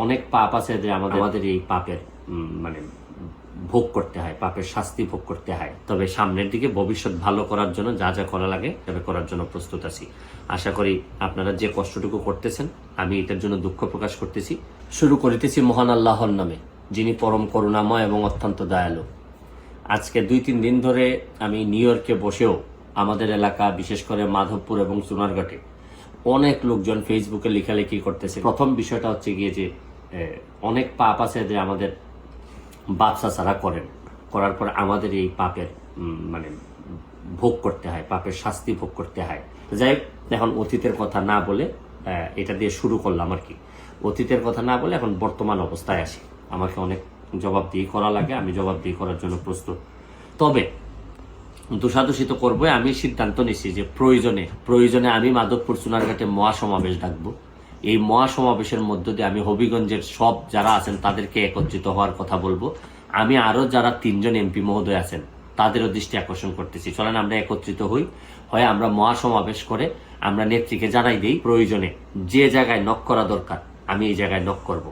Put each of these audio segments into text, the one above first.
অনেক পাপ আছে যে আমাদের এই পাপের মানে ভোগ করতে হয়, পাপের শাস্তি ভোগ করতে হয়। তবে সামনের দিকে ভবিষ্যৎ ভালো করার জন্য যা যা করা লাগে তবে করার জন্য প্রস্তুত আছি। আশা করি আপনারা যে কষ্টটুকু করতেছেন আমি এটার জন্য দুঃখ প্রকাশ করতেছি। শুরু করিতেছি মহান আল্লাহর নামে, যিনি পরম করুণাময় এবং অত্যন্ত দয়ালু। আজকে 2-3 দিন ধরে আমি নিউ ইয়র্কে বসেও আমাদের এলাকা, বিশেষ করে মাধবপুর এবং সোনারঘাটে অনেক লোকজন ফেসবুকে লেখালেখি করতেছে। প্রথম বিষয়টা হচ্ছে গিয়ে যে অনেক পাপ আছে যে আমাদের বাচ্চা ছাড়া করার পর আমাদের এই পাপের মানে ভোগ করতে হয়, পাপের শাস্তি ভোগ করতে হয়। যাই হোক, এখন অতীতের কথা না বলে এটা দিয়ে শুরু করলাম আর কি। অতীতের কথা না বলে এখন বর্তমান অবস্থায় আসি। আমাকে অনেক জবাবদিহি করা লাগে, আমি জবাবদিহি করার জন্য প্রস্তুত। তবে দোষাদোষী তো করবোই। আমি সিদ্ধান্ত নিচ্ছি যে প্রয়োজনে আমি মাধবপুর সোনারঘাটে মহাসমাবেশ ডাকবো। এই মহাসমাবেশের মধ্য দিয়ে আমি হবিগঞ্জের সব যারা আছেন তাদেরকে একত্রিত হওয়ার কথা বলবো। আমি আরো যারা 3 জন এমপি মহোদয় আছেন তাদেরও দৃষ্টি আকর্ষণ করতেছি। চলেন আমরা একত্রিত হই, হয় আমরা মহাসমাবেশ করে আমরা নেত্রীকে জানাই দিই, প্রয়োজনে যে জায়গায় নক করা দরকার আমি এই জায়গায় নক করব।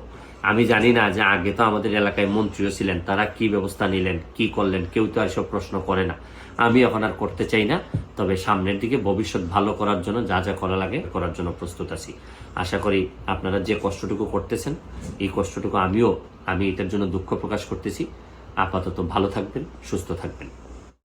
আমি জানি না যে আগে তো আমাদের এলাকায় মন্ত্রীও ছিলেন, তারা কি ব্যবস্থা নিলেন, কি করলেন, কেউ তো আর সব প্রশ্ন করে না। আমি এখন আর করতে চাই না। তবে সামনের দিকে ভবিষ্যৎ ভালো করার জন্য যা যা করা লাগে করার জন্য প্রস্তুত আছি। আশা করি আপনারা যে কষ্টটুকু করতেছেন এই কষ্টটুকু আমি এটার জন্য দুঃখ প্রকাশ করতেছি। আপাতত ভালো থাকবেন, সুস্থ থাকবেন।